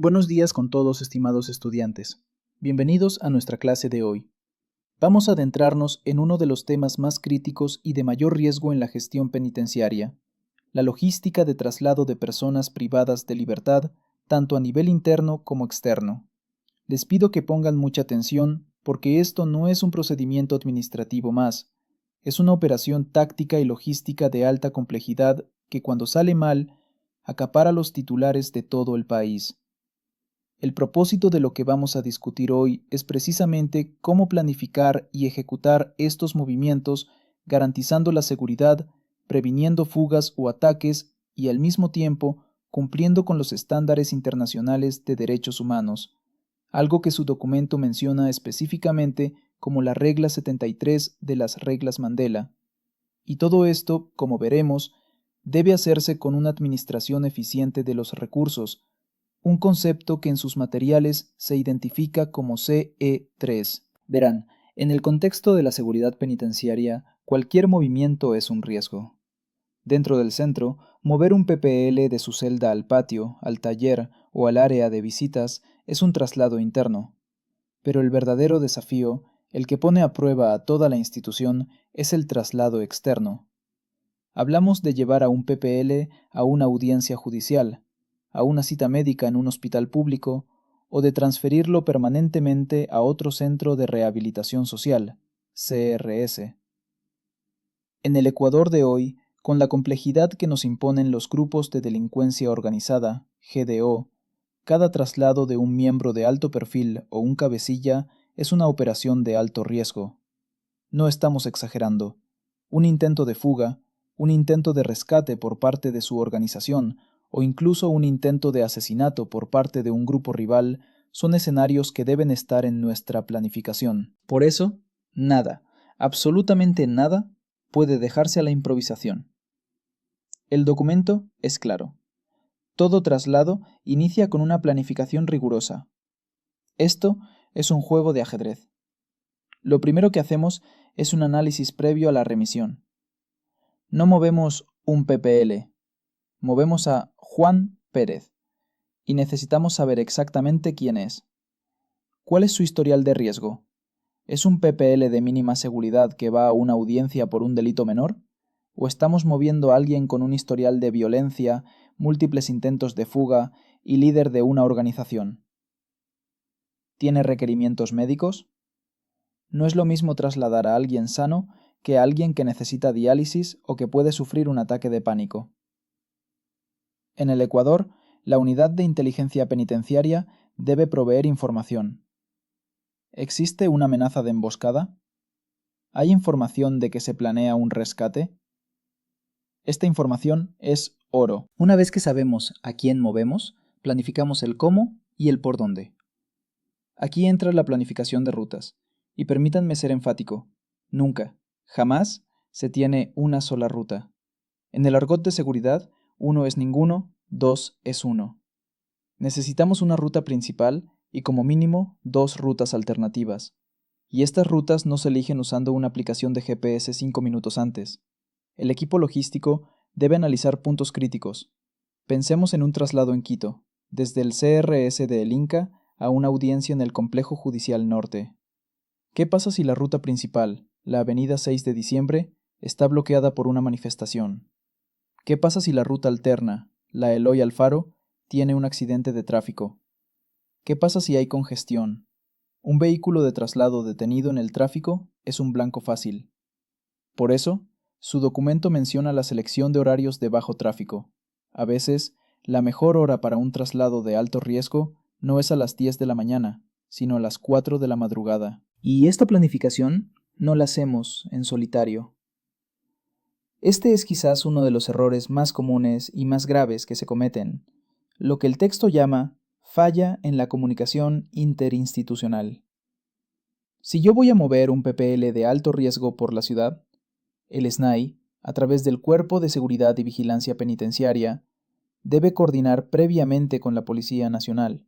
Buenos días con todos, estimados estudiantes. Bienvenidos a nuestra clase de hoy. Vamos a adentrarnos en uno de los temas más críticos y de mayor riesgo en la gestión penitenciaria, la logística de traslado de personas privadas de libertad, tanto a nivel interno como externo. Les pido que pongan mucha atención porque esto no es un procedimiento administrativo más, es una operación táctica y logística de alta complejidad que cuando sale mal, acapara los titulares de todo el país. El propósito de lo que vamos a discutir hoy es precisamente cómo planificar y ejecutar estos movimientos garantizando la seguridad, previniendo fugas o ataques y al mismo tiempo cumpliendo con los estándares internacionales de derechos humanos, algo que su documento menciona específicamente como la regla 73 de las reglas Mandela. Y todo esto, como veremos, debe hacerse con una administración eficiente de los recursos, un concepto que en sus materiales se identifica como CE3. Verán, en el contexto de la seguridad penitenciaria, cualquier movimiento es un riesgo. Dentro del centro, mover un PPL de su celda al patio, al taller o al área de visitas es un traslado interno. Pero el verdadero desafío, el que pone a prueba a toda la institución, es el traslado externo. Hablamos de llevar a un PPL a una audiencia judicial, a una cita médica en un hospital público o de transferirlo permanentemente a otro centro de rehabilitación social, CRS. En el Ecuador de hoy, con la complejidad que nos imponen los grupos de delincuencia organizada, GDO, cada traslado de un miembro de alto perfil o un cabecilla es una operación de alto riesgo. No estamos exagerando. Un intento de fuga, un intento de rescate por parte de su organización o incluso un intento de asesinato por parte de un grupo rival son escenarios que deben estar en nuestra planificación. Por eso, nada, absolutamente nada, puede dejarse a la improvisación. El documento es claro. Todo traslado inicia con una planificación rigurosa. Esto es un juego de ajedrez. Lo primero que hacemos es un análisis previo a la remisión. No movemos un PPL, movemos a Juan Pérez y necesitamos saber exactamente quién es. ¿Cuál es su historial de riesgo? ¿Es un PPL de mínima seguridad que va a una audiencia por un delito menor? ¿O estamos moviendo a alguien con un historial de violencia, múltiples intentos de fuga y líder de una organización? ¿Tiene requerimientos médicos? No es lo mismo trasladar a alguien sano que a alguien que necesita diálisis o que puede sufrir un ataque de pánico. En el Ecuador, la Unidad de Inteligencia Penitenciaria debe proveer información. ¿Existe una amenaza de emboscada? ¿Hay información de que se planea un rescate? Esta información es oro. Una vez que sabemos a quién movemos, planificamos el cómo y el por dónde. Aquí entra la planificación de rutas. Y permítanme ser enfático, nunca, jamás se tiene una sola ruta. En el argot de seguridad, 1 es ninguno, 2 es 1. Necesitamos una ruta principal y como mínimo 2 rutas alternativas. Y estas rutas no se eligen usando una aplicación de GPS 5 minutos antes. El equipo logístico debe analizar puntos críticos. Pensemos en un traslado en Quito, desde el CRS de El Inca a una audiencia en el Complejo Judicial Norte. ¿Qué pasa si la ruta principal, la avenida 6 de diciembre, está bloqueada por una manifestación? ¿Qué pasa si la ruta alterna, la Eloy Alfaro, tiene un accidente de tráfico? ¿Qué pasa si hay congestión? Un vehículo de traslado detenido en el tráfico es un blanco fácil. Por eso, su documento menciona la selección de horarios de bajo tráfico. A veces, la mejor hora para un traslado de alto riesgo no es a las 10 de la mañana, sino a las 4 de la madrugada. Y esta planificación no la hacemos en solitario. Este es quizás uno de los errores más comunes y más graves que se cometen, lo que el texto llama falla en la comunicación interinstitucional. Si yo voy a mover un PPL de alto riesgo por la ciudad, el SNAI, a través del Cuerpo de Seguridad y Vigilancia Penitenciaria, debe coordinar previamente con la Policía Nacional.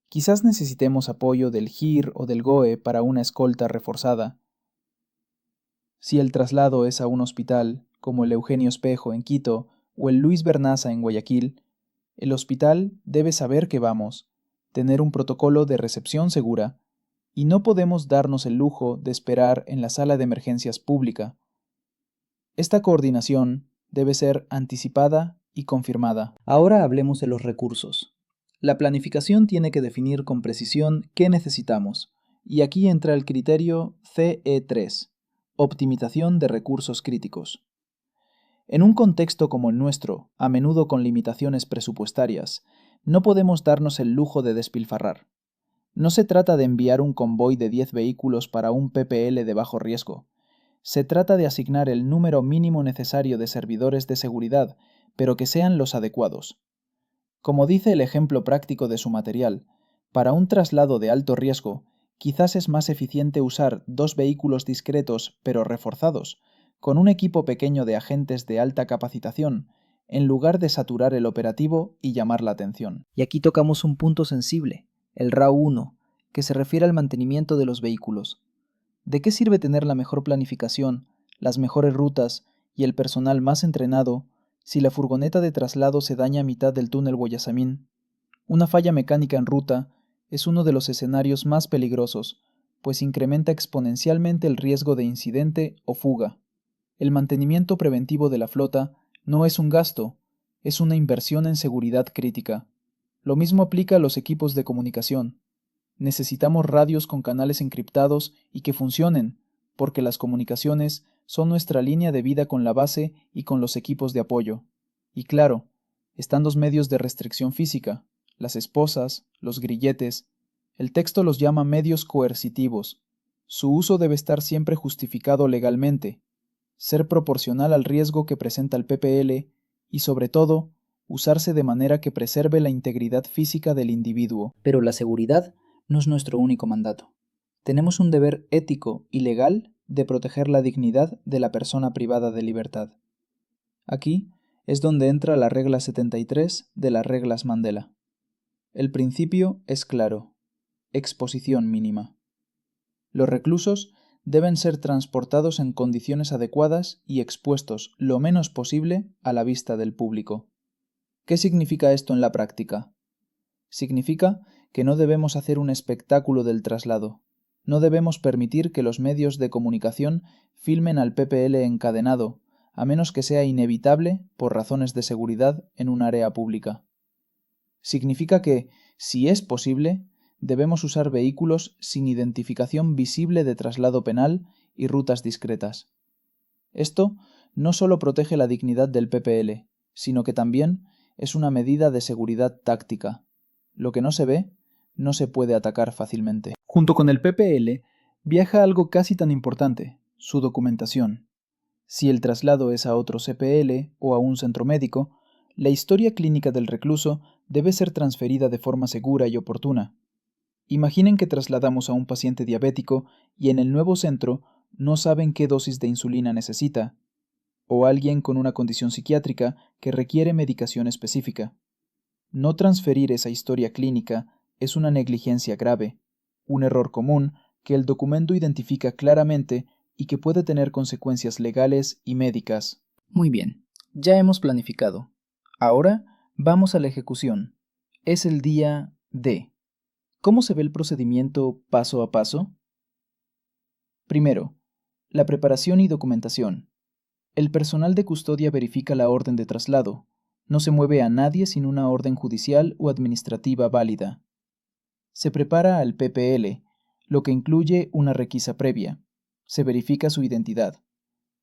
Quizás necesitemos apoyo del GIR o del GOE para una escolta reforzada. Si el traslado es a un hospital, como el Eugenio Espejo en Quito o el Luis Bernaza en Guayaquil, El hospital debe saber que vamos, tener un protocolo de recepción segura, y no podemos darnos el lujo de esperar en la sala de emergencias pública. Esta coordinación debe ser anticipada y confirmada. Ahora hablemos de los recursos. La planificación tiene que definir con precisión qué necesitamos, y aquí entra el criterio CE3, optimización de recursos críticos. En un contexto como el nuestro, a menudo con limitaciones presupuestarias, no podemos darnos el lujo de despilfarrar. No se trata de enviar un convoy de 10 vehículos para un PPL de bajo riesgo. Se trata de asignar el número mínimo necesario de servidores de seguridad, pero que sean los adecuados. Como dice el ejemplo práctico de su material, para un traslado de alto riesgo, quizás es más eficiente usar 2 vehículos discretos pero reforzados, con un equipo pequeño de agentes de alta capacitación, en lugar de saturar el operativo y llamar la atención. Y aquí tocamos un punto sensible, el RAW 1, que se refiere al mantenimiento de los vehículos. ¿De qué sirve tener la mejor planificación, las mejores rutas y el personal más entrenado si la furgoneta de traslado se daña a mitad del túnel Guayasamín? Una falla mecánica en ruta es uno de los escenarios más peligrosos, pues incrementa exponencialmente el riesgo de incidente o fuga. El mantenimiento preventivo de la flota no es un gasto, es una inversión en seguridad crítica. Lo mismo aplica a los equipos de comunicación. Necesitamos radios con canales encriptados y que funcionen, porque las comunicaciones son nuestra línea de vida con la base y con los equipos de apoyo. Y claro, están los medios de restricción física, las esposas, los grilletes. El texto los llama medios coercitivos. Su uso debe estar siempre justificado legalmente, ser proporcional al riesgo que presenta el PPL y, sobre todo, usarse de manera que preserve la integridad física del individuo. Pero la seguridad no es nuestro único mandato. Tenemos un deber ético y legal de proteger la dignidad de la persona privada de libertad. Aquí es donde entra la regla 73 de las reglas Mandela. El principio es claro: exposición mínima. Los reclusos deben ser transportados en condiciones adecuadas y expuestos lo menos posible a la vista del público. ¿Qué significa esto en la práctica? Significa que no debemos hacer un espectáculo del traslado. No debemos permitir que los medios de comunicación filmen al PPL encadenado, a menos que sea inevitable por razones de seguridad en un área pública. Significa que, si es posible, debemos usar vehículos sin identificación visible de traslado penal y rutas discretas. Esto no solo protege la dignidad del PPL, sino que también es una medida de seguridad táctica. Lo que no se ve, no se puede atacar fácilmente. Junto con el PPL, viaja algo casi tan importante: su documentación. Si el traslado es a otro CPL o a un centro médico, la historia clínica del recluso debe ser transferida de forma segura y oportuna. Imaginen que trasladamos a un paciente diabético y en el nuevo centro no saben qué dosis de insulina necesita, o alguien con una condición psiquiátrica que requiere medicación específica. No transferir esa historia clínica es una negligencia grave, un error común que el documento identifica claramente y que puede tener consecuencias legales y médicas. Muy bien, ya hemos planificado. Ahora vamos a la ejecución. Es el día D. ¿Cómo se ve el procedimiento paso a paso? Primero, la preparación y documentación. El personal de custodia verifica la orden de traslado. No se mueve a nadie sin una orden judicial o administrativa válida. Se prepara al PPL, lo que incluye una requisa previa. Se verifica su identidad.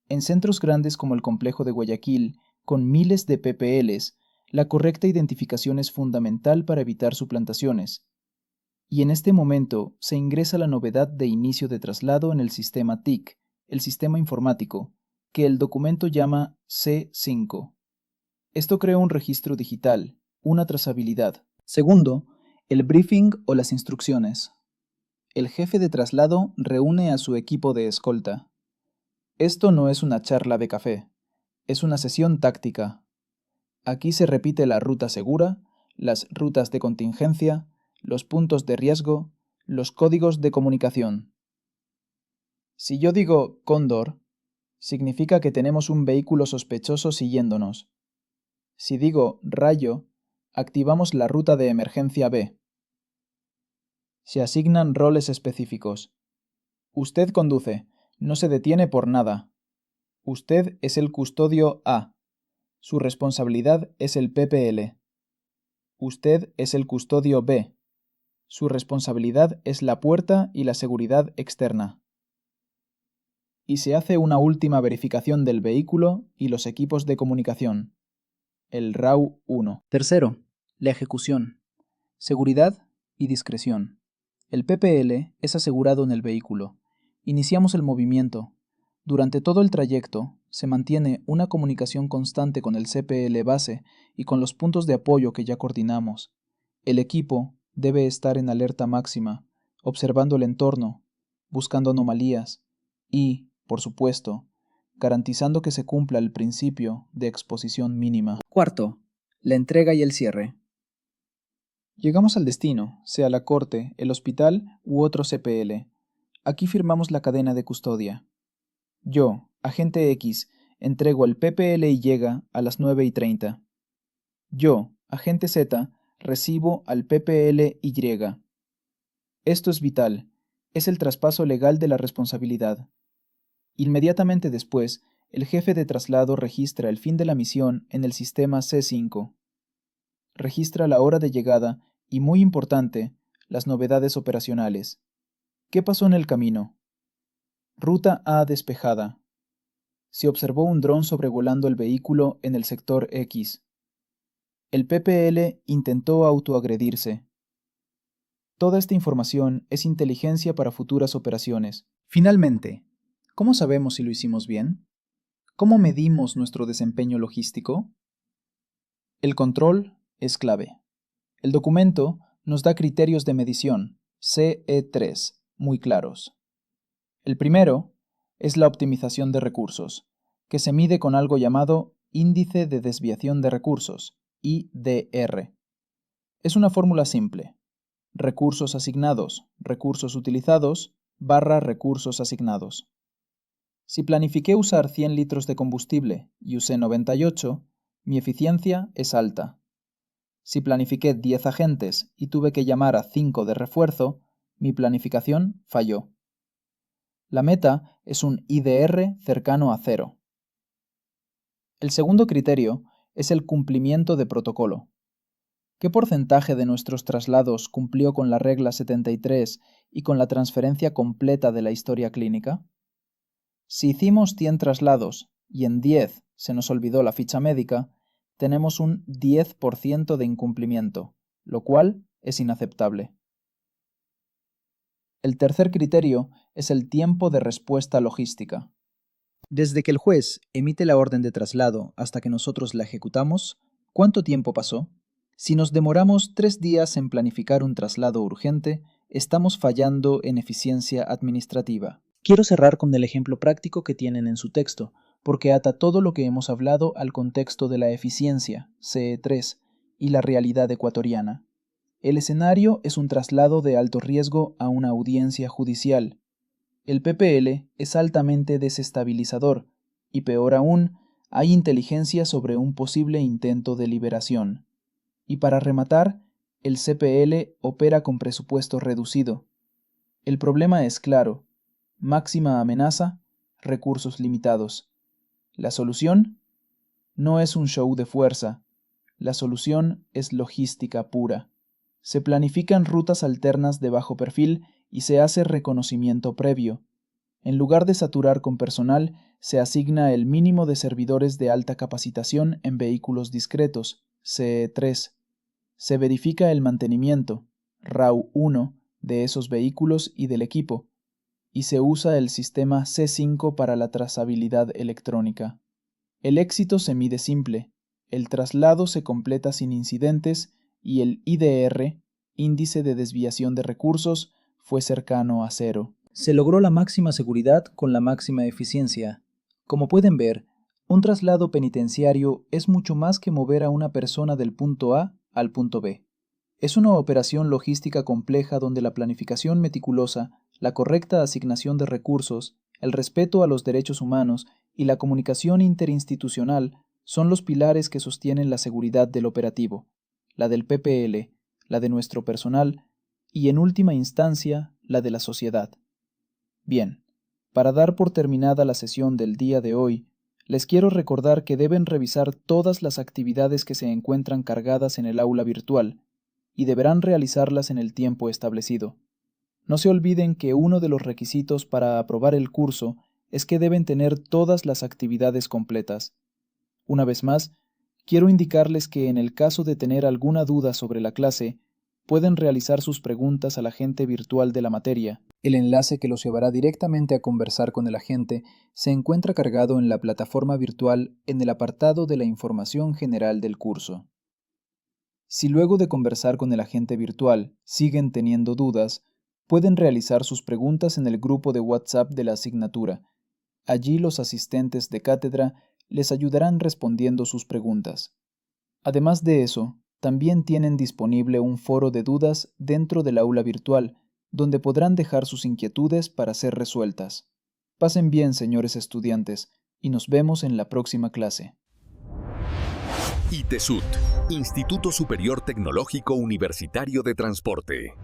En centros grandes como el complejo de Guayaquil, con miles de PPLs, la correcta identificación es fundamental para evitar suplantaciones. Y en este momento se ingresa la novedad de inicio de traslado en el sistema TIC, el sistema informático, que el documento llama C5. Esto crea un registro digital, una trazabilidad. Segundo, el briefing o las instrucciones. El jefe de traslado reúne a su equipo de escolta. Esto no es una charla de café, es una sesión táctica. Aquí se repite la ruta segura, las rutas de contingencia, los puntos de riesgo, los códigos de comunicación. Si yo digo Cóndor, significa que tenemos un vehículo sospechoso siguiéndonos. Si digo Rayo, Activamos la ruta de emergencia B. Se asignan roles específicos. Usted conduce, no se detiene por nada. Usted es el custodio A. Su responsabilidad es el PPL. Usted es el custodio B. Su responsabilidad es la puerta y la seguridad externa. Y se hace una última verificación del vehículo y los equipos de comunicación. El RAW 1. Tercero, la ejecución. Seguridad y discreción. El PPL es asegurado en el vehículo. Iniciamos el movimiento. Durante todo el trayecto, se mantiene una comunicación constante con el CPL base y con los puntos de apoyo que ya coordinamos. El equipo debe estar en alerta máxima, observando el entorno, buscando anomalías y, por supuesto, garantizando que se cumpla el principio de exposición mínima. Cuarto, la entrega y el cierre. Llegamos al destino, sea la corte, el hospital u otro CPL. Aquí firmamos la cadena de custodia. Yo, agente X, entrego el PPL y llega a las 9:30. Yo, agente Z, recibo al PPL y llega. Esto es vital. Es el traspaso legal de la responsabilidad. Inmediatamente después, el jefe de traslado registra el fin de la misión en el sistema C5. Registra la hora de llegada y, muy importante, las novedades operacionales. ¿Qué pasó en el camino? Ruta A despejada. Se observó un dron sobrevolando el vehículo en el sector X. El PPL intentó autoagredirse. Toda esta información es inteligencia para futuras operaciones. Finalmente, ¿cómo sabemos si lo hicimos bien? ¿Cómo medimos nuestro desempeño logístico? El control es clave. El documento nos da criterios de medición, CE3, muy claros. El primero es la optimización de recursos, que se mide con algo llamado Índice de Desviación de Recursos, IDR. Es una fórmula simple. Recursos asignados, recursos utilizados, barra recursos asignados. Si planifiqué usar 100 litros de combustible y usé 98, mi eficiencia es alta. Si planifiqué 10 agentes y tuve que llamar a 5 de refuerzo, mi planificación falló. La meta es un IDR cercano a 0. El segundo criterio es el cumplimiento de protocolo. ¿Qué porcentaje de nuestros traslados cumplió con la regla 73 y con la transferencia completa de la historia clínica? Si hicimos 100 traslados y en 10 se nos olvidó la ficha médica, tenemos un 10% de incumplimiento, lo cual es inaceptable. El tercer criterio es el tiempo de respuesta logística. Desde que el juez emite la orden de traslado hasta que nosotros la ejecutamos, ¿cuánto tiempo pasó? Si nos demoramos 3 días en planificar un traslado urgente, estamos fallando en eficiencia administrativa. Quiero cerrar con el ejemplo práctico que tienen en su texto, porque ata todo lo que hemos hablado al contexto de la eficiencia, CE3, y la realidad ecuatoriana. El escenario es un traslado de alto riesgo a una audiencia judicial. El PPL es altamente desestabilizador y, peor aún, hay inteligencia sobre un posible intento de liberación. Y para rematar, el CPL opera con presupuesto reducido. El problema es claro: máxima amenaza, recursos limitados. ¿La solución? No es un show de fuerza. La solución es logística pura. Se planifican rutas alternas de bajo perfil y se hace reconocimiento previo. En lugar de saturar con personal, se asigna el mínimo de servidores de alta capacitación en vehículos discretos, CE3. Se verifica el mantenimiento, RAW 1, de esos vehículos y del equipo, y se usa el sistema C5 para la trazabilidad electrónica. El éxito se mide simple: el traslado se completa sin incidentes y el IDR, índice de desviación de recursos, fue cercano a 0. Se logró la máxima seguridad con la máxima eficiencia. Como pueden ver, un traslado penitenciario es mucho más que mover a una persona del punto A al punto B. Es una operación logística compleja donde la planificación meticulosa, la correcta asignación de recursos, el respeto a los derechos humanos y la comunicación interinstitucional son los pilares que sostienen la seguridad del operativo. la del PPL, la de nuestro personal y, en última instancia, la de la sociedad. Bien, para dar por terminada la sesión del día de hoy, les quiero recordar que deben revisar todas las actividades que se encuentran cargadas en el aula virtual y deberán realizarlas en el tiempo establecido. No se olviden que uno de los requisitos para aprobar el curso es que deben tener todas las actividades completas. Una vez más, quiero indicarles que en el caso de tener alguna duda sobre la clase, pueden realizar sus preguntas al agente virtual de la materia. El enlace que los llevará directamente a conversar con el agente se encuentra cargado en la plataforma virtual en el apartado de la información general del curso. Si luego de conversar con el agente virtual siguen teniendo dudas, pueden realizar sus preguntas en el grupo de WhatsApp de la asignatura. Allí los asistentes de cátedra les ayudarán respondiendo sus preguntas. Además de eso, también tienen disponible un foro de dudas dentro del aula virtual, donde podrán dejar sus inquietudes para ser resueltas. Pasen bien, señores estudiantes, y nos vemos en la próxima clase. ITESUT, Instituto Superior Tecnológico Universitario de Transporte.